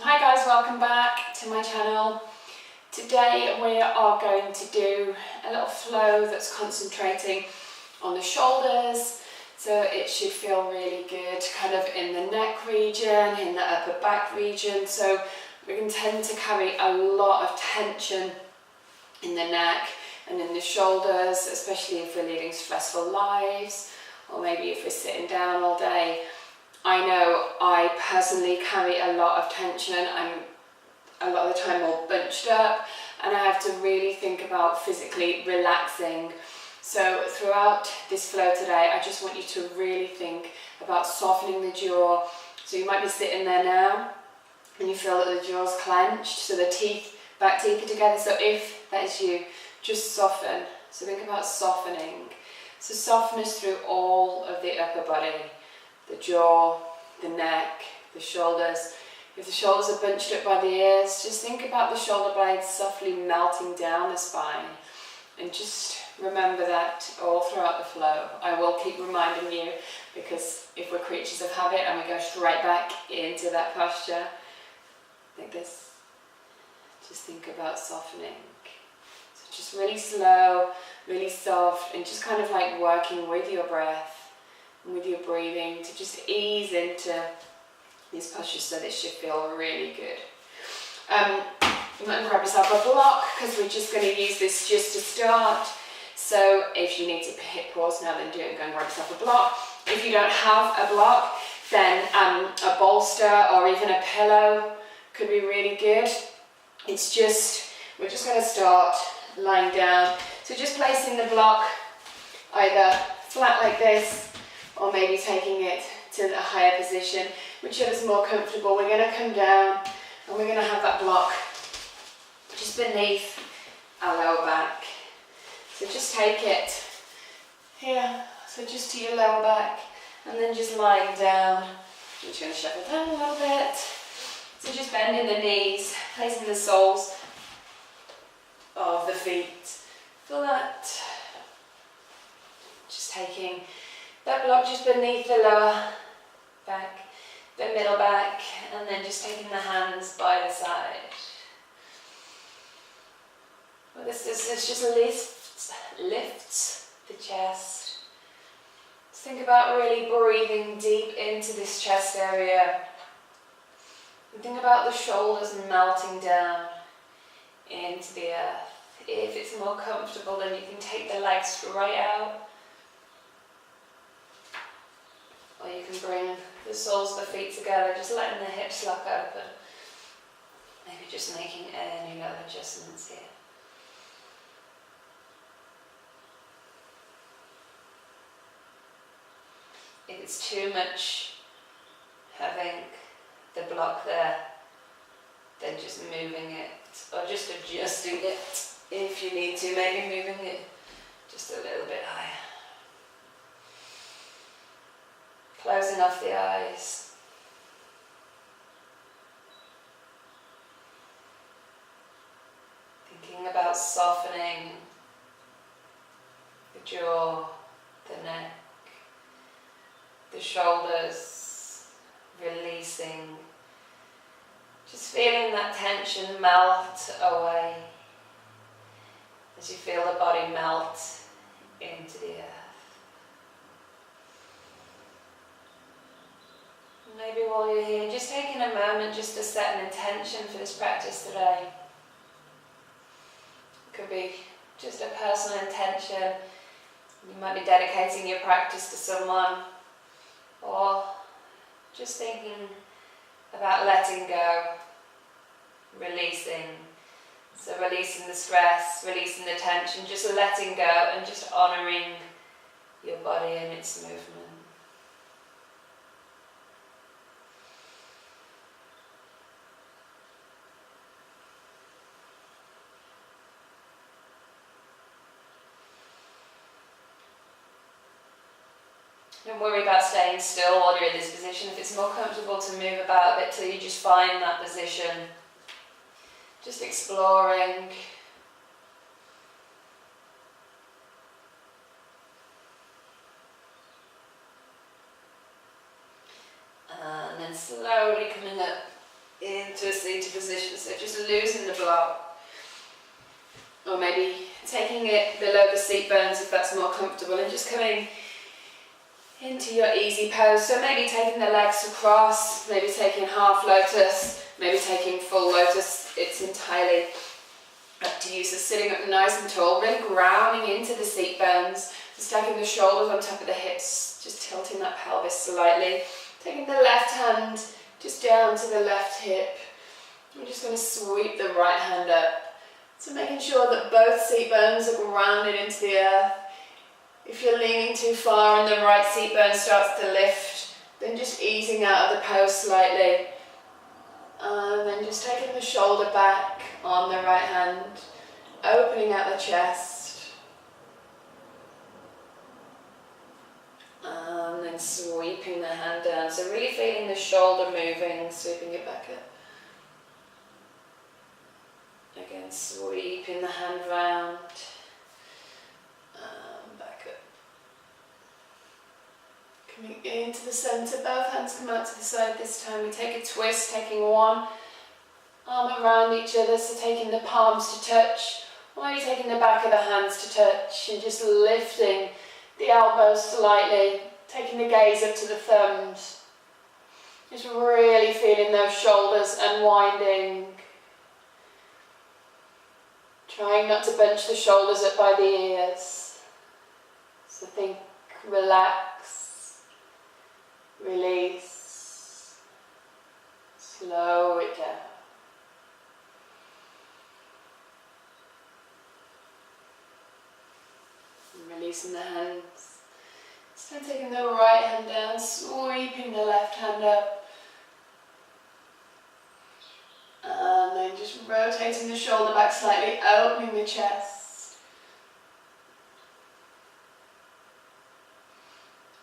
Hi guys, welcome back to my channel. Today we are going to do a little flow that's concentrating on the shoulders, so it should feel really good kind of in the neck region, in the upper back region. So we can tend to carry a lot of tension in the neck and in the shoulders, especially if we're leading stressful lives, or maybe if we're sitting down all day. I know I personally carry a lot of tension. I'm a lot of the time all bunched up, and I have to really think about physically relaxing. So throughout this flow today, I just want you to really think about softening the jaw. So you might be sitting there now and you feel that the jaw's clenched, so the teeth back deeper together. So if that is you, just soften. So think about softening. So softness through all of the upper body. The jaw, the neck, the shoulders. If the shoulders are bunched up by the ears, just think about the shoulder blades softly melting down the spine. And just remember that all throughout the flow. I will keep reminding you, because if we're creatures of habit and we go straight back into that posture, like this, just think about softening. So just really slow, really soft, and just kind of like working with your breath and with your breathing to just ease into these postures so this should feel really good. You might grab yourself a block, because we're just going to use this just to start. So if you need to hit pause now, then do it and go and grab yourself a block. If you don't have a block, then a bolster or even a pillow could be really good. We're just going to start lying down. So just placing the block either flat like this, or maybe taking it to a higher position, whichever's more comfortable. We're going to come down and we're going to have that block just beneath our lower back. So just take it here, so just to your lower back, and then just lying down. I'm just going to shuffle down a little bit. So just bending the knees, placing the soles of the feet. Feel that. Just taking that block just beneath the lower back, the middle back, and then just taking the hands by the side. Well, this just lifts the chest. Just think about really breathing deep into this chest area. And think about the shoulders melting down into the earth. If it's more comfortable, then you can take the legs straight out. Or you can bring the soles of the feet together, just letting the hips lock open. Maybe just making any little adjustments here. If it's too much having the block there, then just moving it, or just adjusting it if you need to, maybe moving it just a little bit higher. Closing off the eyes. Thinking about softening the jaw, the neck, the shoulders, releasing. Just feeling that tension melt away as you feel the body melt into the earth. Maybe while you're here, just taking a moment just to set an intention for this practice today. It could be just a personal intention. You might be dedicating your practice to someone, or just thinking about letting go, releasing. So releasing the stress, releasing the tension, just letting go and just honouring your body and its movement. Don't worry about staying still while you're in this position. If it's more comfortable to move about a bit till you just find that position. Just exploring. And then slowly coming up into a seated position. So just losing the block. Or maybe taking it below the seat bones if that's more comfortable, and just coming into your easy pose. So maybe taking the legs across, maybe taking half lotus, maybe taking full lotus. It's entirely up to you. So sitting up nice and tall, really grounding into the seat bones, stacking the shoulders on top of the hips, just tilting that pelvis slightly. Taking the left hand just down to the left hip. We're just going to sweep the right hand up. So making sure that both seat bones are grounded into the earth. If you're leaning too far and the right seat bone starts to lift, then just easing out of the pose slightly. And then just taking the shoulder back on the right hand, opening out the chest. And then sweeping the hand down. So really feeling the shoulder moving, sweeping it back up. Again, sweeping the hand round and back up. Coming into the centre, both hands come out to the side this time. We take a twist, taking one arm around each other, so taking the palms to touch, or maybe taking the back of the hands to touch, and just lifting the elbows slightly, taking the gaze up to the thumbs. Just really feeling those shoulders unwinding. Trying not to bunch the shoulders up by the ears. So think, relax, release, slow it down. And releasing the hands. So taking the right hand down, sweeping the left hand up. And then just rotating the shoulder back slightly, opening the chest.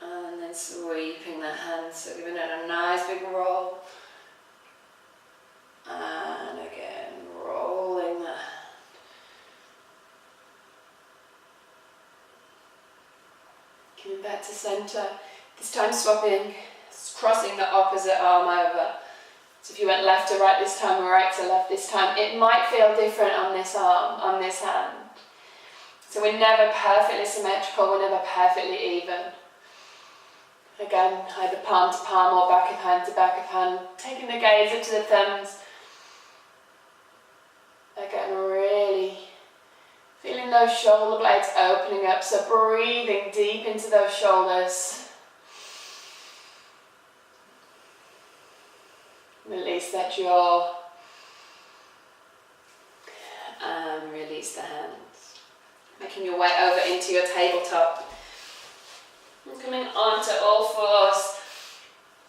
And then sweeping the hands, so giving it a nice big roll. And again, rolling the hand. Coming back to centre. This time swapping, crossing the opposite arm over. So if you went left to right this time, or right to left this time, it might feel different on this arm, on this hand. So we're never perfectly symmetrical, we're never perfectly even. Again, either palm to palm or back of hand to back of hand. Taking the gaze up to the thumbs. Again, really feeling those shoulder blades opening up, so breathing deep into those shoulders. Release that jaw and release the hands. Making your way over into your tabletop. And coming onto all fours.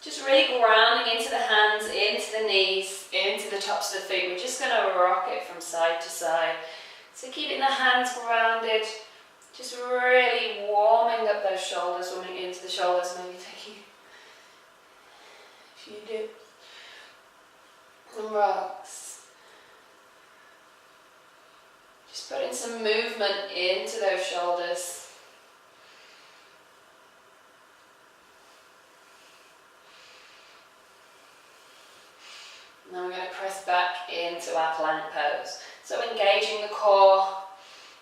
Just really grounding into the hands, into the knees, into the tops of the feet. We're just going to rock it from side to side. So keeping the hands grounded. Just really warming up those shoulders, warming into the shoulders, maybe taking a few dips. And rocks. Just putting some movement into those shoulders. Now we're going to press back into our plank pose. So engaging the core,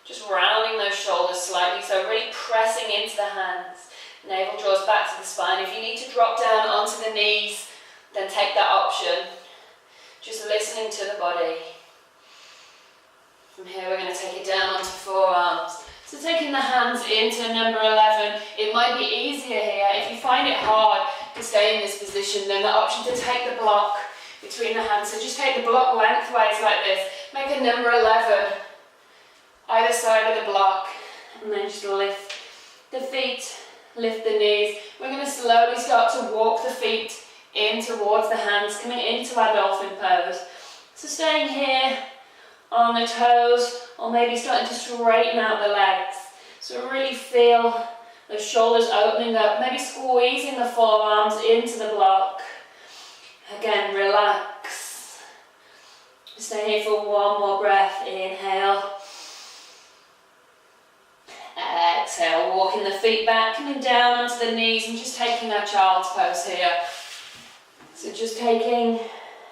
just rounding those shoulders slightly, so really pressing into the hands. Navel draws back to the spine. If you need to drop down onto the knees, then take that option. Just listening to the body. From here we're going to take it down onto forearms. So taking the hands into number 11. It might be easier here. If you find it hard to stay in this position, then the option to take the block between the hands. So just take the block lengthways like this. Make a number 11 either side of the block. And then just lift the feet, lift the knees. We're going to slowly start to walk the feet in towards the hands, coming into our dolphin pose. So staying here on the toes, or maybe starting to straighten out the legs. So really feel the shoulders opening up, maybe squeezing the forearms into the block. Again, relax. Stay here for one more breath. Inhale. Exhale, walking the feet back, coming down onto the knees and just taking our child's pose here. So just taking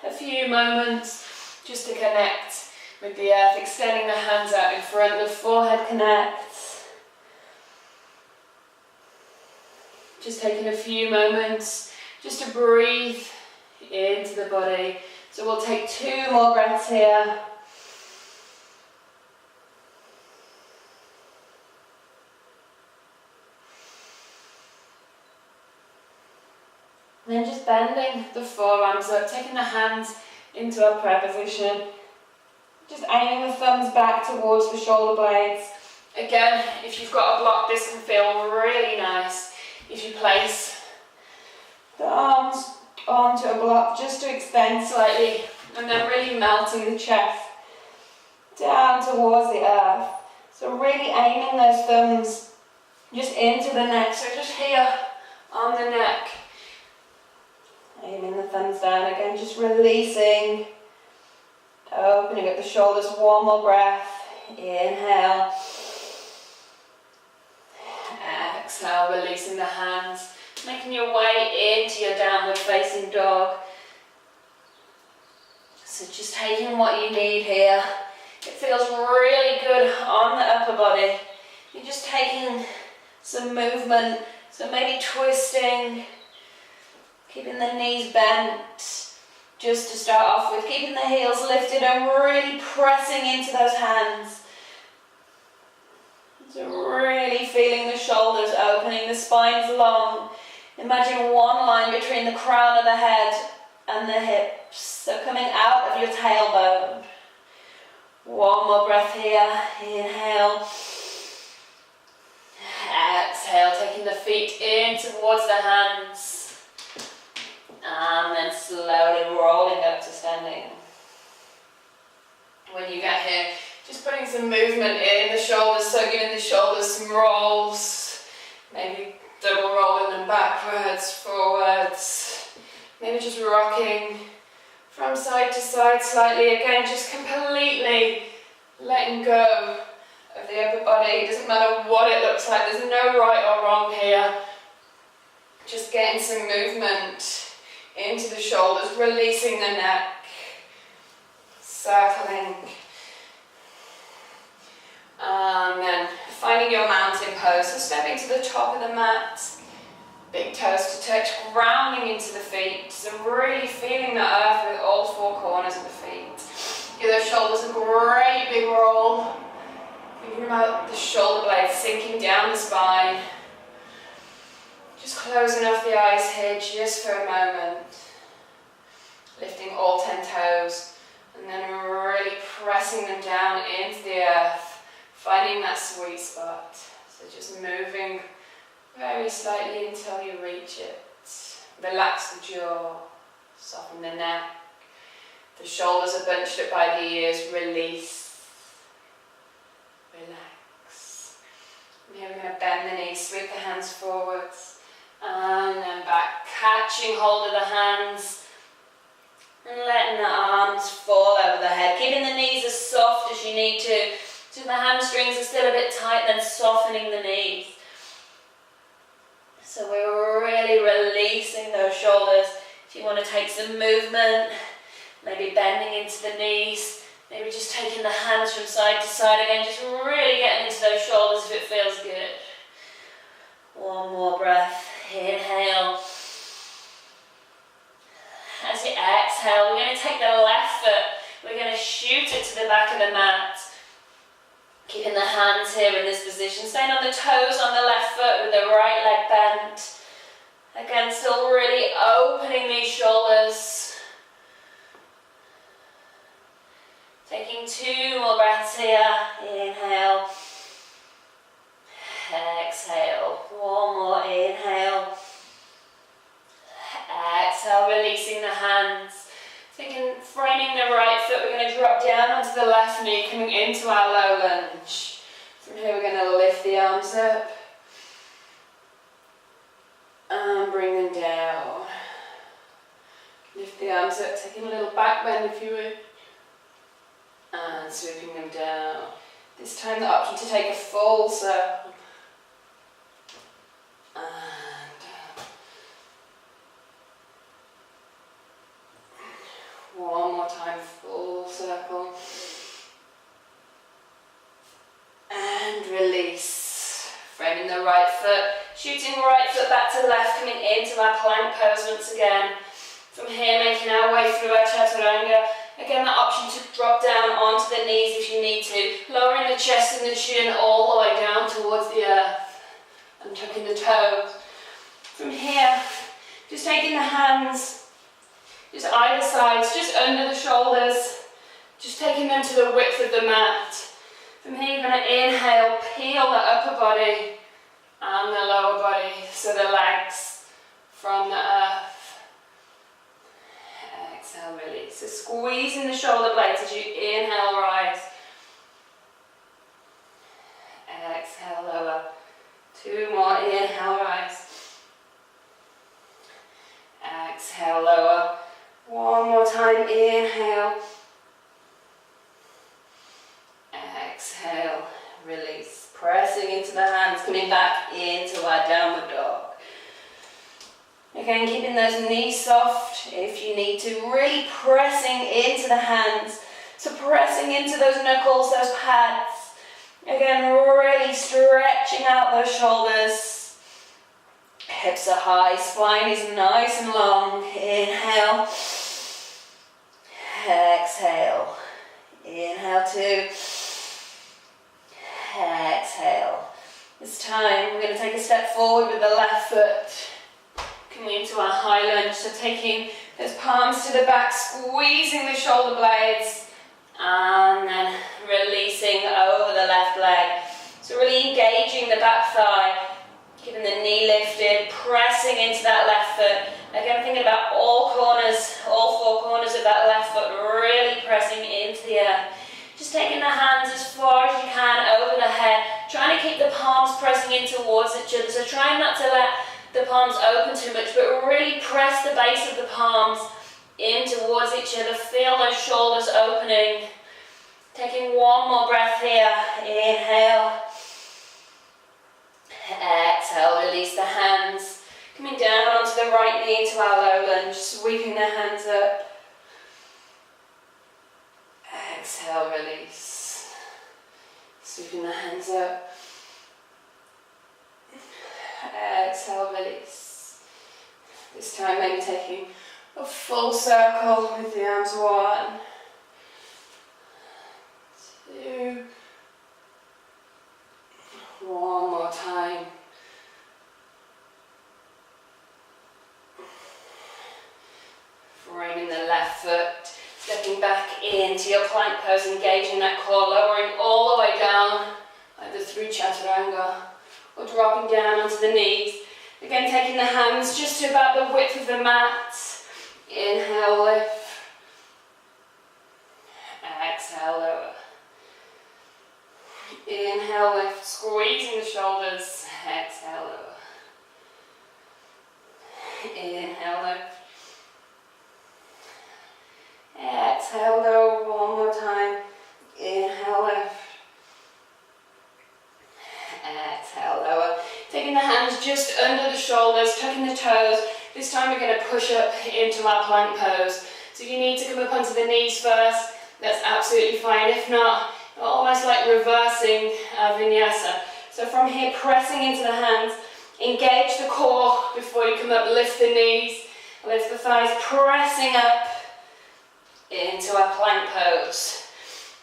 a few few moments just to connect with the earth, extending the hands out in front, the forehead connects. Just taking a few moments just to breathe into the body. So we'll take 2 more breaths here. And then just bending the forearms up, taking the hands into our prayer position. Just aiming the thumbs back towards the shoulder blades. Again, if you've got a block, this can feel really nice. If you place the arms onto a block just to extend slightly, and then really melting the chest down towards the earth. So really aiming those thumbs just into the neck. So just here on the neck. Aiming the thumbs down again, just releasing, opening up the shoulders. 1 more breath. Inhale. Exhale, releasing the hands, making your way into your downward facing dog. So just taking what you need here. It feels really good on the upper body. You're just taking some movement, so maybe twisting, keeping the knees bent, just to start off with, keeping the heels lifted and really pressing into those hands. So really feeling the shoulders opening, the spine's long. Imagine one line between the crown of the head and the hips, so coming out of your tailbone. 1 more breath here. Inhale. Exhale, taking the feet in towards the hands. And then slowly rolling up to standing. When you get here, just putting some movement in the shoulders, so giving the shoulders some rolls. Maybe double rolling them backwards, forwards. Maybe just rocking from side to side slightly. Again, just completely letting go of the upper body. It doesn't matter what it looks like. There's no right or wrong here. Just getting some movement into the shoulders, releasing the neck, circling. And then finding your mountain pose. So stepping to the top of the mat, big toes to touch, grounding into the feet. So really feeling the earth with all 4 corners of the feet. Give those shoulders a great big roll. Thinking about the shoulder blades sinking down the spine. Just closing off the eyes here just for a moment. Lifting all 10 toes. And then really pressing them down into the earth. Finding that sweet spot. So just moving very slightly until you reach it. Relax the jaw. Soften the neck. The shoulders are bunched up by the ears. Release. Relax. And here we're going to bend the knees. Sweep the hands forwards. And then back. Catching hold of the hands. And letting the arms fall over the head. Keeping the knees as soft as you need to. So the hamstrings are still a bit tight, then softening the knees. So we're really releasing those shoulders. If you want to take some movement, maybe bending into the knees, maybe just taking the hands from side to side again, just really getting into those shoulders if it feels good. 1 more breath. Inhale. As you exhale, we're going to take the left foot, we're going to shoot it to the back of the mat. Keeping the hands here in this position, staying on the toes on the left foot with the right leg bent. Again, still really opening these shoulders. Taking 2 more breaths here. Inhale. Exhale. 1 more. Inhale. Exhale, releasing the hands. Thinking, framing the right foot, we're going to drop down onto the left knee, coming into our low lunge. From here we're going to lift the arms up. And bring them down. Lift the arms up, taking a little back bend if you would. And swooping them down. This time the option to take a full circle. And down. 1 more more time, full circle. And release. Framing the right foot, shooting right foot back to left, coming into our plank pose once again. From here, making our way through our chaturanga. Again, that option to drop down onto the knees if you need to. Lowering the chest and the chin all the way down towards the earth. And tucking the toes. From here, just taking the hands, just either sides, just under the shoulders. Just taking them to the width of the mat. From here, you're going to inhale, peel the upper body and the lower body, so the legs from the earth. Exhale, release. So squeezing the shoulder blades as you inhale, rise. Exhale, lower. 2 more, inhale, rise. Exhale, lower. 1 more time, inhale. Exhale, release. Pressing into the hands, coming back into our downward dog. Again, keeping those knees soft if you need to. Really pressing into the hands. So pressing into those knuckles, those pads. Again, really stretching out those shoulders. Hips are high, spine is nice and long. Inhale. Exhale. Inhale 2. Exhale. This time we're going to take a step forward with the left foot. Coming into our high lunge, so taking those palms to the back, squeezing the shoulder blades, and then releasing over the left leg. So really engaging the back thigh, keeping the knee lifted, pressing into that left foot. Again, thinking about all corners, all 4 corners of that left foot, really pressing into the earth. Just taking the hands as far as you can over the head, trying to keep the palms pressing in towards each other. So trying not to let the palms open too much, but really press the base of the palms in towards each other. Feel those shoulders opening. Taking 1 more breath here. Inhale. Exhale, release the hands. Coming down onto the right knee into our low lunge, sweeping the hands up. Exhale, release. Sweeping the hands up. Exhale, release. This time maybe taking a full circle with the arms. 1, 2. 1 more time. Framing the left foot, stepping back into your plank pose, engaging that core, lowering all the way down, either through chaturanga or dropping down onto the knees. Again, taking the hands just to about the width of the mat. Inhale, lift. Exhale, lower. Inhale, lift, squeezing the shoulders. Exhale, lower. Inhale, lift. Exhale, lower. 1 more time. Inhale, lift. Exhale, lower. Taking the hands just under the shoulders, tucking the toes. This time we're going to push up into our plank pose. So if you need to come up onto the knees first, that's absolutely fine. If not, almost like reversing vinyasa. So from here, pressing into the hands, engage the core before you come up, lift the knees, lift the thighs, pressing up into our plank pose.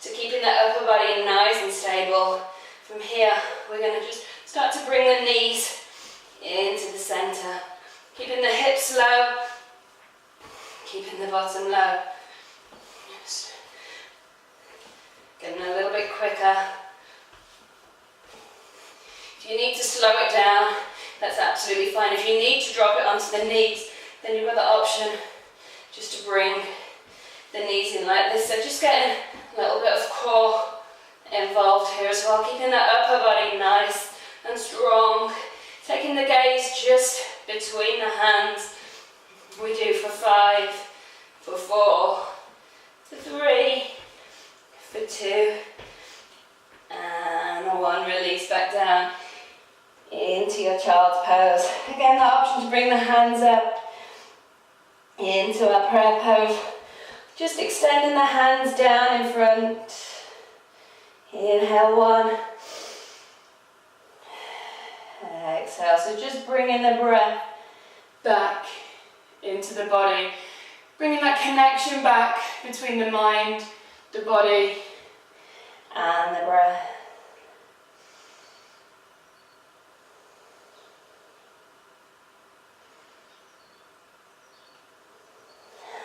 So keeping the upper body nice and stable. From here, we're going to just start to bring the knees into the center. Keeping the hips low, keeping the bottom low. Just getting a little bit quicker. If you need to slow it down, that's absolutely fine. If you need to drop it onto the knees, then you've got the option just to bring the knees in like this. So just getting a little bit of core involved here as well, keeping that upper body nice and strong. Taking the gaze just between the hands. We do for 5, for 4, for 3, for 2, and 1. Release back down into your child's pose. Again, the option to bring the hands up into our prayer pose. Just extending the hands down in front. Inhale, 1. Exhale, so just bringing the breath back into the body. Bringing that connection back between the mind, the body, and the breath.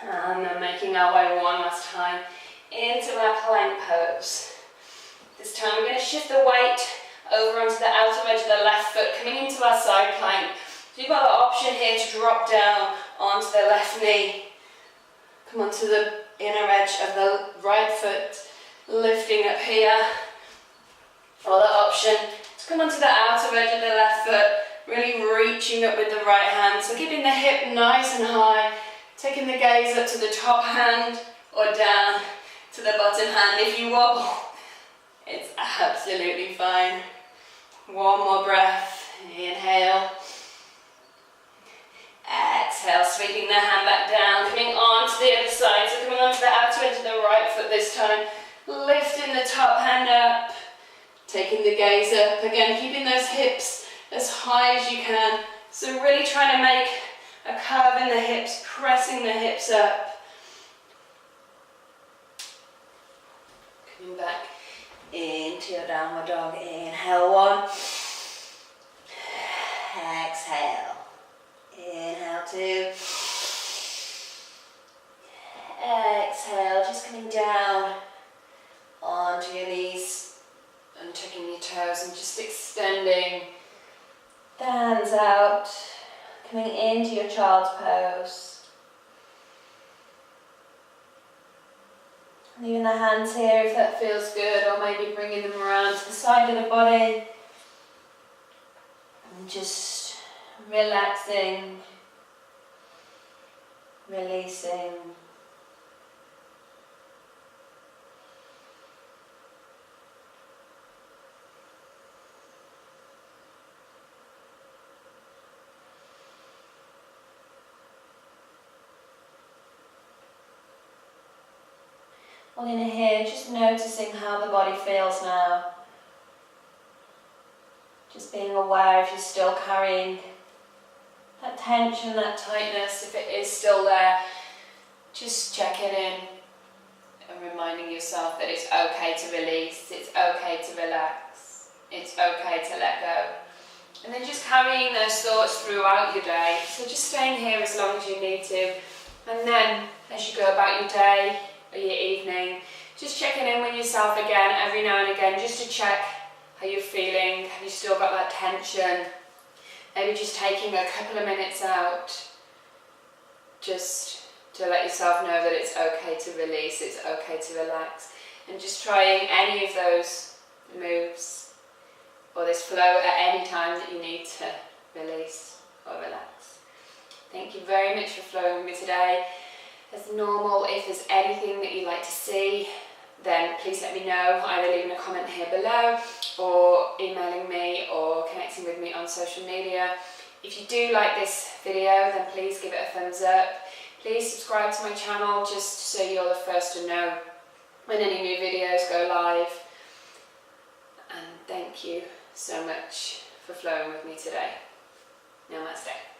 And then making our way one last time into our plank pose. This time we're going to shift the weight over onto the outer edge of the left foot, coming into our side plank. So you've got the option here to drop down onto the left knee. Come onto the inner edge of the right foot, lifting up here. Or the option to come onto the outer edge of the left foot, really reaching up with the right hand. So keeping the hip nice and high, taking the gaze up to the top hand or down to the bottom hand. If you wobble, it's absolutely fine. One more breath. Inhale. Exhale, sweeping the hand back down, coming on to the other side. So coming onto the outer edge of the right foot this time. Lifting the top hand up. Taking the gaze up. Again, keeping those hips as high as you can. So really trying to make a curve in the hips, pressing the hips up. Coming back into your downward dog. Inhale, 1. Exhale. Inhale, 2. Exhale, just coming down onto your knees and tucking your toes and just extending the hands out, coming into your child's pose. Leaving the hands here if that feels good, or maybe bringing them around to the side of the body and just relaxing, releasing. Well, in here, just noticing how the body feels now. Just being aware if you're still carrying that tension, that tightness, if it is still there, just check it in and reminding yourself that it's okay to release, it's okay to relax, it's okay to let go. And then just carrying those thoughts throughout your day. So just staying here as long as you need to. And then as you go about your day or your evening, just checking in with yourself again every now and again, just to check how you're feeling. Have you still got that tension? Maybe just taking a couple of minutes out just to let yourself know that it's okay to release, it's okay to relax. And just trying any of those moves or this flow at any time that you need to release or relax. Thank you very much for flowing with me today. As normal, if there's anything that you'd like to see, then please let me know, either leaving a comment here below or emailing me or connecting with me on social media. If you do like this video, then please give it a thumbs up. Please subscribe to my channel just so you're the first to know when any new videos go live. And thank you so much for flowing with me today. Namaste.